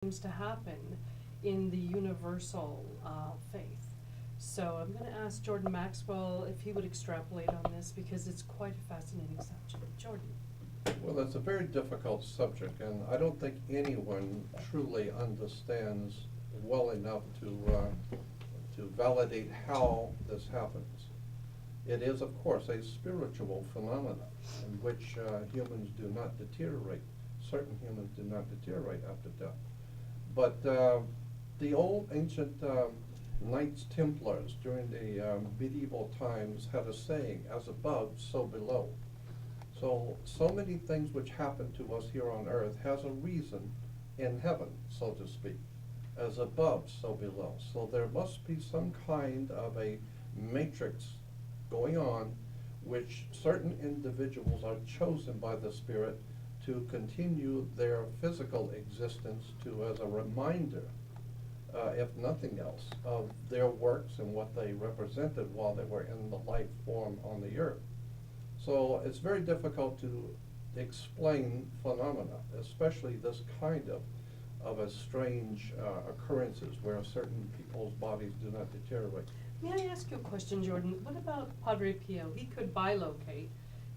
seems to happen in the universal faith. So I'm going to ask Jordan Maxwell if he would extrapolate on this because it's quite a fascinating subject. Jordan. Well, that's a very difficult subject, and I don't think anyone truly understands well enough to validate how this happens. It is, of course, a spiritual phenomenon in which humans do not deteriorate. Certain humans do not deteriorate after death. But the old ancient Knights Templars during the medieval times had a saying, as above, so below. So many things which happen to us here on earth has a reason in heaven, so to speak. As above, so below. So there must be some kind of a matrix going on which certain individuals are chosen by the Spirit to continue their physical existence to as a reminder, if nothing else, of their works and what they represented while they were in the life form on the earth. So it's very difficult to explain phenomena, especially this kind of a strange occurrences where certain people's bodies do not deteriorate. May I ask you a question, Jordan? What about Padre Pio? He could bilocate.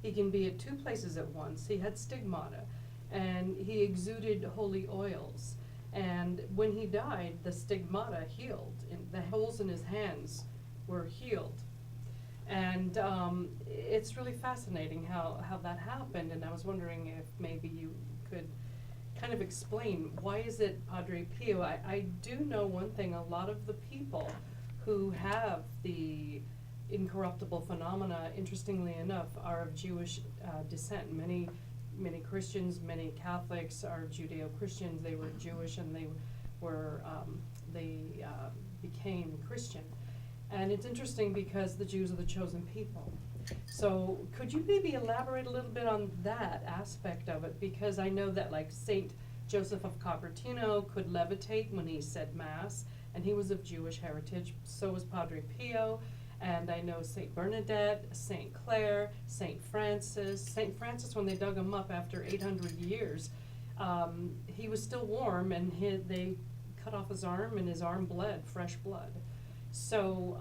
He can be at two places at once. He had stigmata, and he exuded holy oils. And when he died, the stigmata healed, and the holes in his hands were healed. And it's really fascinating how that happened, and I was wondering if maybe you could kind of explain, why is it Padre Pio? I do know one thing, a lot of the people who have the incorruptible phenomena, interestingly enough, are of Jewish descent. Many Christians, many Catholics are Judeo-Christians. They were Jewish and they became Christian. And it's interesting because the Jews are the chosen people. So could you maybe elaborate a little bit on that aspect of it? Because I know that like Saint Joseph of Cupertino could levitate when he said Mass, and he was of Jewish heritage. So was Padre Pio. And I know Saint Bernadette, Saint Clare, Saint Francis. Saint Francis, when they dug him up after 800 years, he was still warm, and they cut off his arm, and his arm bled, fresh blood. So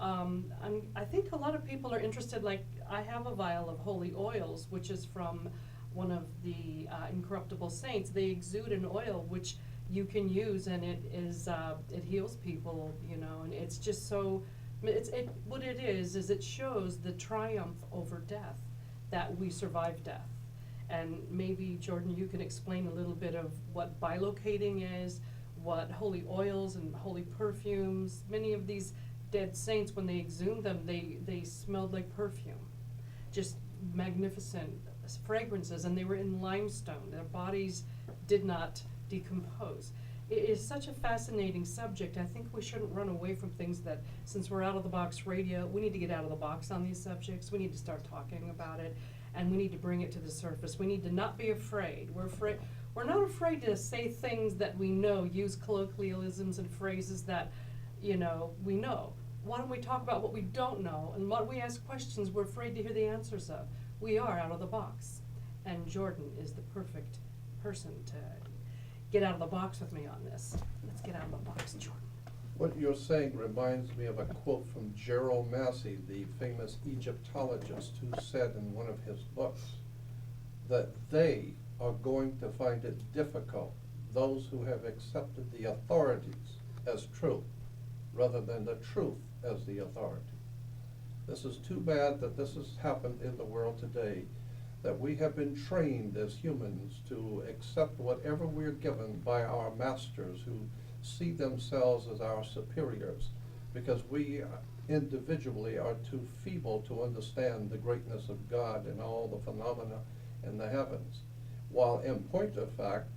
I think a lot of people are interested, like I have a vial of holy oils, which is from one of the incorruptible saints. They exude an oil which you can use, and it heals people, and it's just so, what it is it shows the triumph over death, that we survive death. And maybe, Jordan, you can explain a little bit of what bilocating is, what holy oils and holy perfumes, many of these dead saints, when they exhumed them, they smelled like perfume, just magnificent fragrances, and they were in limestone. Their bodies did not decompose. It is such a fascinating subject. I think we shouldn't run away from things that, since we're out of the box radio, we need to get out of the box on these subjects. We need to start talking about it, and we need to bring it to the surface. We need to not be afraid. We're not afraid to say things that we know, use colloquialisms and phrases that, we know. Why don't we talk about what we don't know, and what we ask questions we're afraid to hear the answers of? We are out of the box, and Jordan is the perfect person to get out of the box with me on this. Let's get out of the box, Jordan. What you're saying reminds me of a quote from Gerald Massey, the famous Egyptologist, who said in one of his books that they are going to find it difficult, those who have accepted the authorities as truth, rather than the truth as the authority. This is too bad that this has happened in the world today, that we have been trained as humans to accept whatever we're given by our masters, who see themselves as our superiors, because we individually are too feeble to understand the greatness of God and all the phenomena in the heavens. While in point of fact,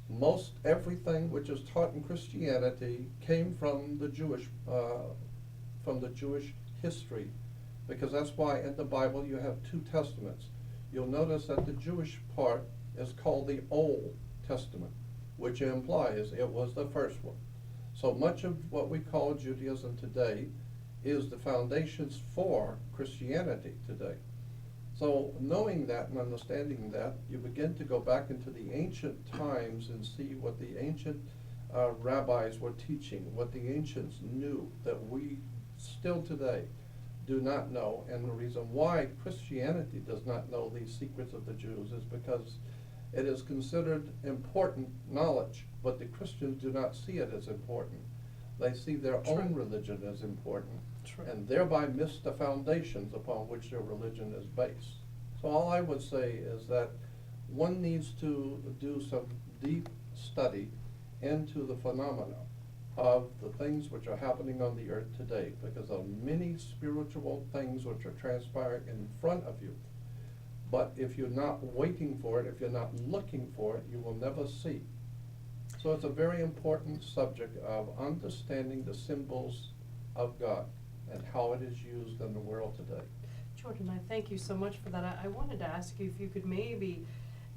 most everything which is taught in Christianity came from the Jewish history, because that's why in the Bible you have two testaments. You'll notice that the Jewish part is called the Old Testament, which implies it was the first one. So much of what we call Judaism today is the foundations for Christianity today. So knowing that and understanding that, you begin to go back into the ancient times and see what the ancient rabbis were teaching, what the ancients knew that we still today do not know. And the reason why Christianity does not know these secrets of the Jews is because it is considered important knowledge, but the Christians do not see it as important. They see their own religion as important, and thereby miss the foundations upon which their religion is based. So all I would say is that one needs to do some deep study into the phenomena of the things which are happening on the earth today, because of many spiritual things which are transpiring in front of you. But if you're not waiting for it, if you're not looking for it, you will never see. So it's a very important subject of understanding the symbols of God and how it is used in the world today. Jordan, I thank you so much for that. I wanted to ask you if you could maybe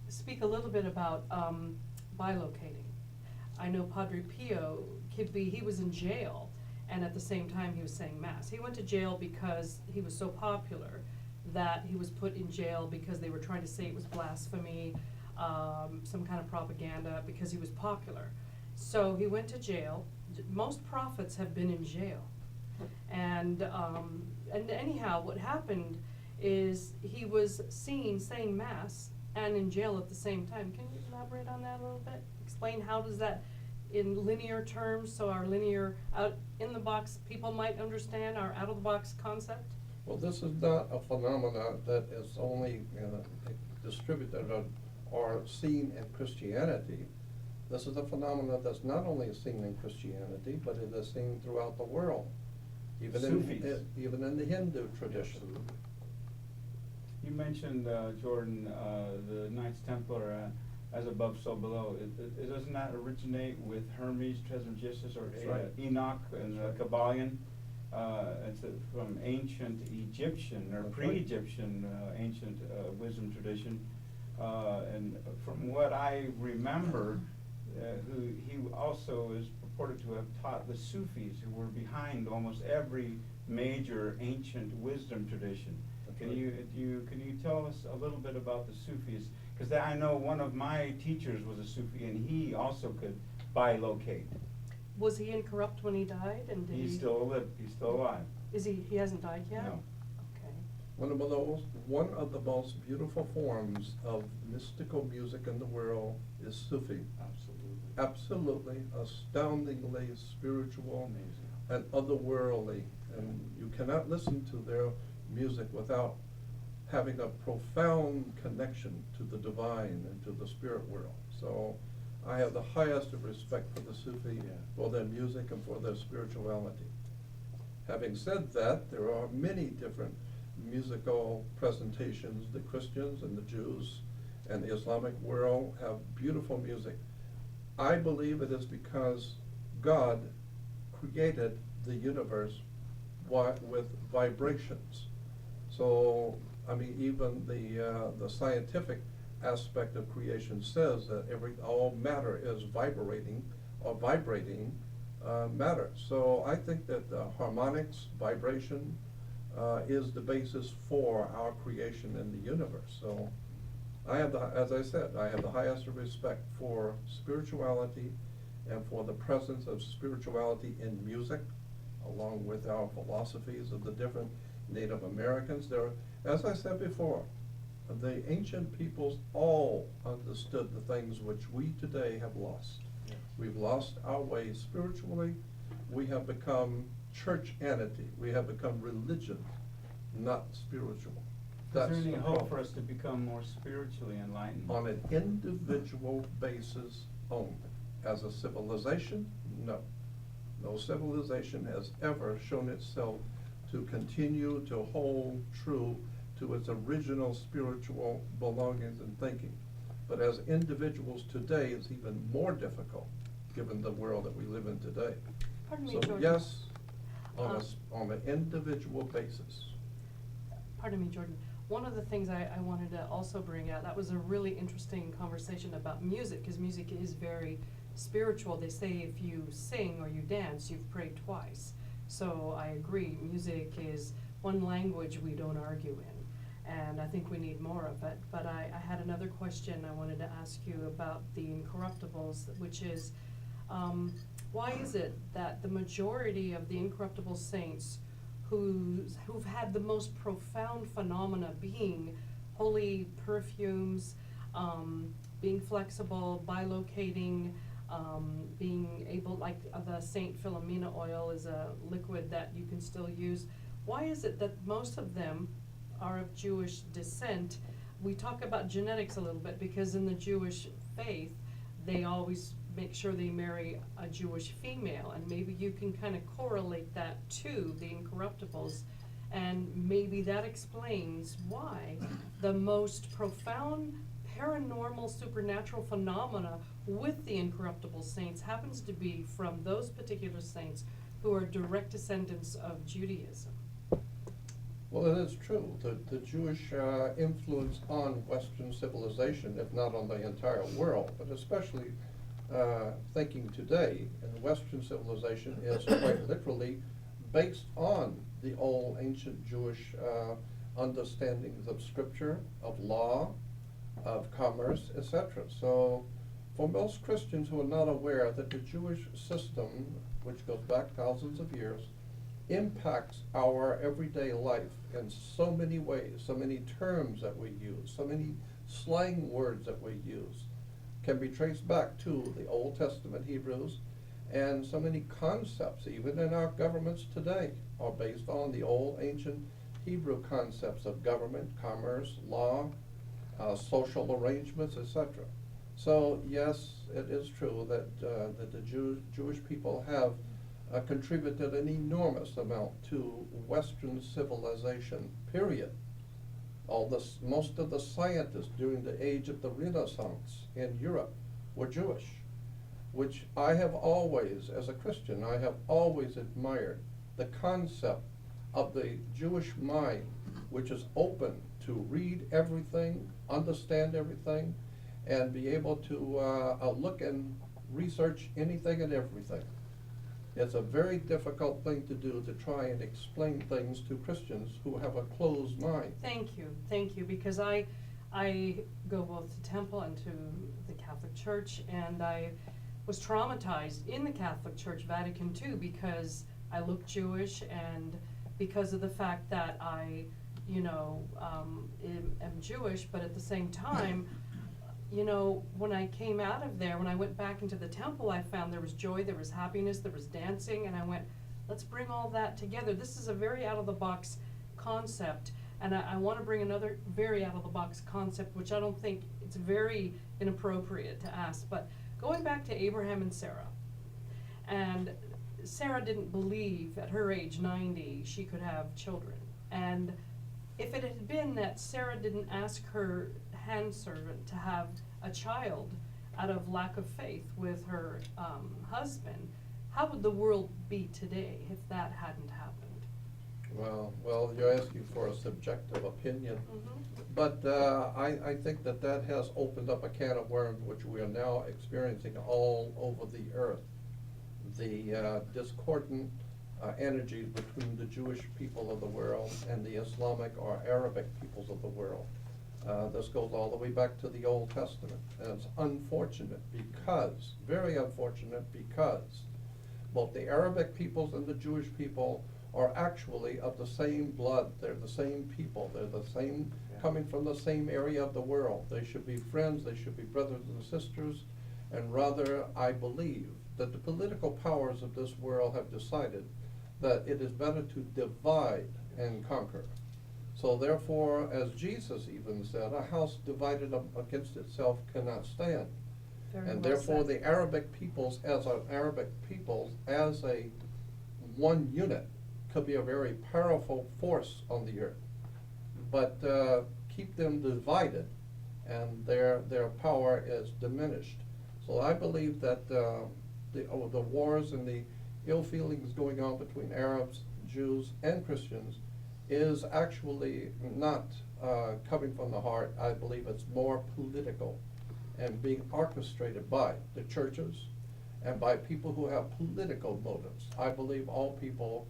speak a little bit about bilocating. I know Padre Pio, he was in jail, and at the same time he was saying Mass. He went to jail because he was so popular that he was put in jail because they were trying to say it was blasphemy, some kind of propaganda, because he was popular. So he went to jail. Most prophets have been in jail. And anyhow, what happened is he was seen saying Mass and in jail at the same time. Can you elaborate on that a little bit? Explain how does that, in linear terms, so our linear, out in the box people might understand our out of the box concept? Well, this is not a phenomena that is only distributed or seen in Christianity. This is a phenomenon that's not only seen in Christianity, but it is seen throughout the world, even in the Hindu tradition. Absolutely. You mentioned, Jordan, the Knights Templar, as above, so below. Doesn't that originate with Hermes Trismegistus or Enoch and the Kabbalion? It's from ancient Egyptian or pre-Egyptian ancient wisdom tradition. And from what I remember, he also is purported to have taught the Sufis, who were behind almost every major ancient wisdom tradition. Can you tell us a little bit about the Sufis? Because I know one of my teachers was a Sufi, and he also could bilocate. Was he incorrupt when he died? And did He's still alive. Is he? He hasn't died yet? No. Okay. One of the most beautiful forms of mystical music in the world is Sufi. Absolutely. Absolutely, astoundingly spiritual. Amazing. And otherworldly, and you cannot listen to their music without having a profound connection to the divine and to the spirit world. So I have the highest of respect for the Sufi, for their music and for their spirituality. Having said that, there are many different musical presentations. The Christians and the Jews and the Islamic world have beautiful music. I believe it is because God created the universe with vibrations. So, I mean, even the scientific aspect of creation says that all matter is vibrating matter. So I think that harmonics, vibration, is the basis for our creation in the universe. So I have as I said, I have the highest of respect for spirituality and for the presence of spirituality in music, along with our philosophies of the different Native Americans. As I said before, the ancient peoples all understood the things which we today have lost. Yes. We've lost our way spiritually. We have become church-anity. We have become religion, not spiritual. Is there any hope for us to become more spiritually enlightened? On an individual basis only. As a civilization, no. No civilization has ever shown itself to continue to hold true to its original spiritual belongings and thinking. But as individuals today, it's even more difficult, given the world that we live in today. Pardon me, So Jordan. yes, on an individual basis. Pardon me, Jordan. One of the things I wanted to also bring out, that was a really interesting conversation about music, because music is very spiritual. They say if you sing or you dance, you've prayed twice. So I agree, music is one language we don't argue in, and I think we need more of it. But I had another question I wanted to ask you about the incorruptibles, which is, Why is it that the majority of the incorruptible saints who've had the most profound phenomena being holy perfumes, being flexible, bilocating, being able, like the Saint Philomena oil is a liquid that you can still use. Why is it that most of them are of Jewish descent? We talk about genetics a little bit because in the Jewish faith, they always make sure they marry a Jewish female, and maybe you can kind of correlate that to the incorruptibles, and maybe that explains why the most profound paranormal supernatural phenomena with the incorruptible saints happens to be from those particular saints who are direct descendants of Judaism. Well, it is true. The Jewish influence on Western civilization, if not on the entire world, but especially thinking today in Western civilization, is quite literally based on the old ancient Jewish understandings of scripture, of law, of commerce, etc. So for most Christians who are not aware that the Jewish system, which goes back thousands of years, impacts our everyday life in so many ways, so many terms that we use, so many slang words that we use, can be traced back to the Old Testament Hebrews, and so many concepts, even in our governments today, are based on the old ancient Hebrew concepts of government, commerce, law, social arrangements, etc. So yes, it is true that the Jewish people have contributed an enormous amount to Western civilization, period. Most of the scientists during the age of the Renaissance in Europe were Jewish, which I have always, as a Christian, I have always admired the concept of the Jewish mind, which is open to read everything, understand everything, and be able to look and research anything and everything. It's a very difficult thing to do, to try and explain things to Christians who have a closed mind. Thank you, because I go both to temple and to the Catholic Church, and I was traumatized in the Catholic Church, Vatican II, because I look Jewish, and because of the fact that I, am Jewish, but at the same time, when I came out of there, when I went back into the temple, I found there was joy, there was happiness, there was dancing, and I went, let's bring all that together. This is a very out-of-the-box concept, and I want to bring another very out-of-the-box concept, which I don't think it's very inappropriate to ask, but going back to Abraham and Sarah, and Sarah didn't believe at her age 90 she could have children, and if it had been that Sarah didn't ask her handservant to have a child out of lack of faith with her husband, how would the world be today if that hadn't happened? Well, you're asking for a subjective opinion, but I think that has opened up a can of worms which we are now experiencing all over the earth. The discordant energies between the Jewish people of the world and the Islamic or Arabic peoples of the world. This goes all the way back to the Old Testament, and it's unfortunate because, very unfortunate because, both the Arabic peoples and the Jewish people are actually of the same blood. They're the same people. They're the same, coming from the same area of the world. They should be friends. They should be brothers and sisters. And rather, I believe that the political powers of this world have decided that it is better to divide and conquer. So therefore, as Jesus even said, a house divided against itself cannot stand. And therefore, the Arabic peoples, as a one unit, could be a very powerful force on the earth. But keep them divided, and their power is diminished. So I believe that the wars and the ill feelings going on between Arabs, Jews, and Christians is actually not coming from the heart. I believe it's more political and being orchestrated by the churches and by people who have political motives. I believe all people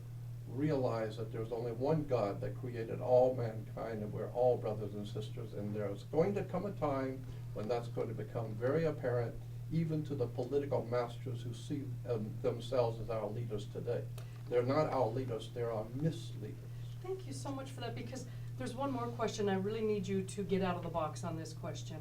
realize that there's only one God that created all mankind, and we're all brothers and sisters, and there's going to come a time when that's going to become very apparent even to the political masters who see themselves as our leaders today. They're not our leaders, they're our misleaders. Thank you so much for that, because there's one more question. I really need you to get out of the box on this question.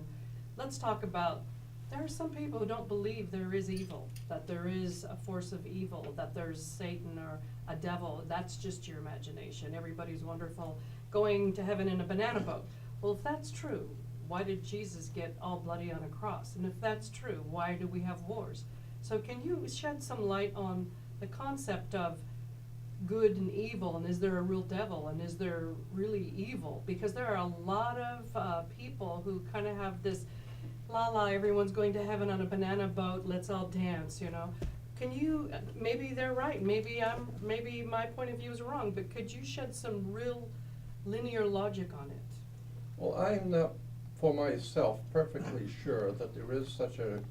Let's talk about, there are some people who don't believe there is evil, that there is a force of evil, that there's Satan or a devil. That's just your imagination. Everybody's wonderful, going to heaven in a banana boat. Well, if that's true, why did Jesus get all bloody on a cross? And if that's true, why do we have wars? So can you shed some light on the concept of good and evil, and is there a real devil, and is there really evil? Because there are a lot of people who kind of have this everyone's going to heaven on a banana boat, let's all dance, you know. Can you, maybe they're right, maybe my point of view is wrong, but could you shed some real linear logic on it? Well, I'm not, for myself, perfectly sure that there is such an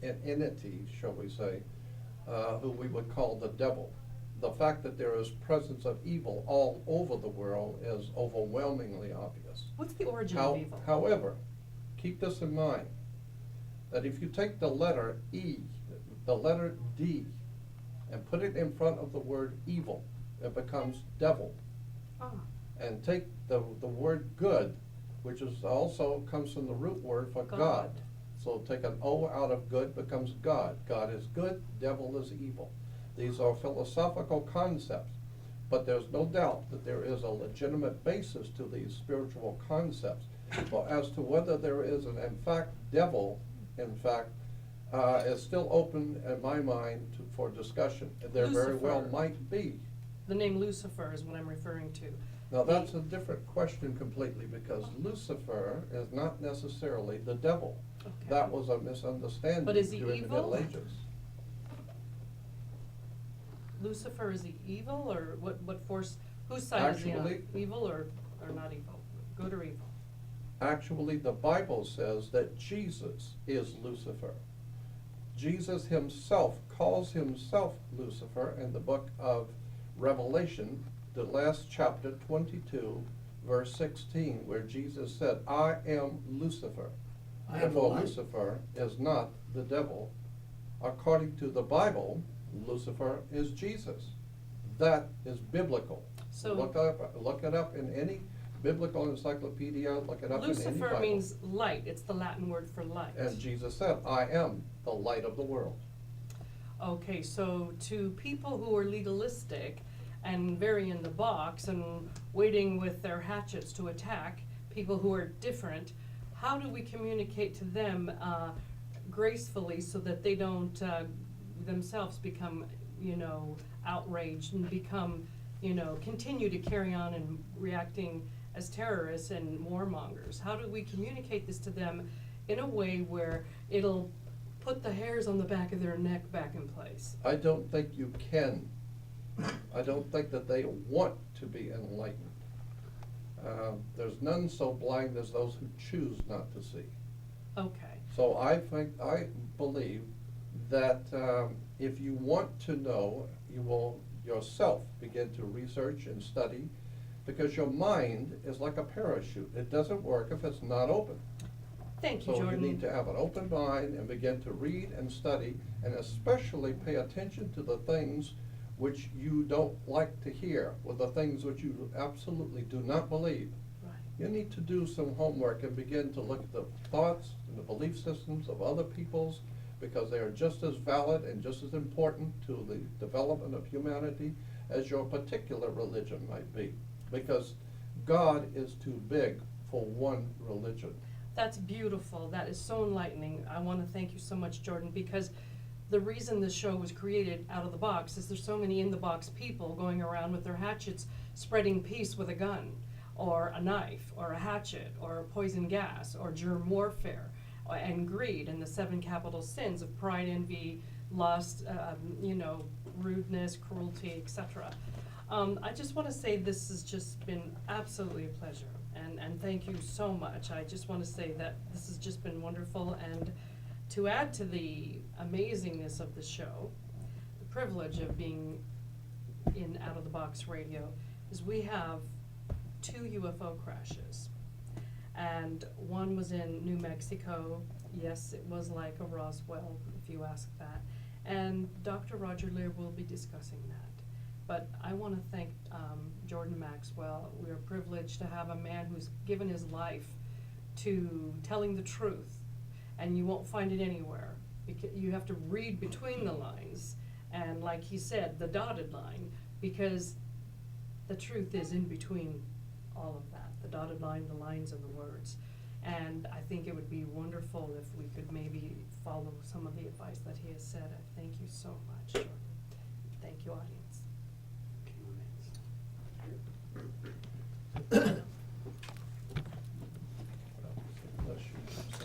entity, shall we say, who we would call the devil. The fact that there is presence of evil all over the world is overwhelmingly obvious. What's the origin of evil? However, keep this in mind, that if you take the letter E, the letter D, and put it in front of the word evil, it becomes devil. Ah. And take the word good, which is also comes from the root word for God. So take an O out of good, becomes God. God is good, devil is evil. These are philosophical concepts, but there's no doubt that there is a legitimate basis to these spiritual concepts. Well, as to whether there is an, in fact, devil, in fact, is still open in my mind for discussion. There very well Lucifer. might be. The name Lucifer is what I'm referring to. Now that's a different question completely, because Lucifer is not necessarily the devil. Okay. That was a misunderstanding But is he during the evil? Middle Ages. Lucifer, is he evil, or what force, whose side is he on? Actually- Evil or not evil? Good or evil? Actually, the Bible says that Jesus is Lucifer. Jesus himself calls himself Lucifer in the book of Revelation, the last chapter, 22, verse 16, where Jesus said, I am Lucifer. I am Therefore, the light. Lucifer is not the devil. According to the Bible, Lucifer is Jesus. That is biblical. So- Look it up in any biblical encyclopedia, look it up in any Lucifer Bible. means light. It's the Latin word for light. And Jesus said, I am the light of the world. Okay, so to people who are legalistic and very in the box and waiting with their hatchets to attack people who are different, how do we communicate to them gracefully so that they don't themselves become, outraged and become, continue to carry on and reacting as terrorists and warmongers? How do we communicate this to them in a way where it'll put the hairs on the back of their neck back in place? I don't think you can. I don't think that they want to be enlightened. There's none so blind as those who choose not to see. Okay. So I believe that if you want to know, you will yourself begin to research and study, because your mind is like a parachute. It doesn't work if it's not open. Thank you, So Jordan. you need to have an open mind and begin to read and study, and especially pay attention to the things which you don't like to hear, or the things which you absolutely do not believe. Right. You need to do some homework and begin to look at the thoughts and the belief systems of other peoples, because they are just as valid and just as important to the development of humanity as your particular religion might be. Because God is too big for one religion. That's beautiful. That is so enlightening. I want to thank you so much, Jordan, because the reason this show was created out of the box is there's so many in-the-box people going around with their hatchets spreading peace with a gun, or a knife, or a hatchet, or poison gas, or germ warfare, and greed, and the 7 capital sins of pride, envy, lust, rudeness, cruelty, etc. I just want to say this has just been absolutely a pleasure, and thank you so much. I just want to say that this has just been wonderful, and to add to the amazingness of the show, the privilege of being in Out of the Box Radio, is we have 2 UFO crashes. And one was in New Mexico, yes, it was like a Roswell, if you ask that. And Dr. Roger Leir will be discussing that. But I want to thank Jordan Maxwell. We are privileged to have a man who's given his life to telling the truth, and you won't find it anywhere. Because you have to read between the lines, and like he said, the dotted line, because the truth is in between all of that, the dotted line, the lines, and the words. And I think it would be wonderful if we could maybe follow some of the advice that he has said. I thank you so much, Jordan. Thank you, audience. Unless you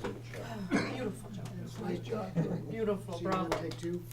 send a check. Beautiful job. Nice job. Beautiful, See you in bravo. take two.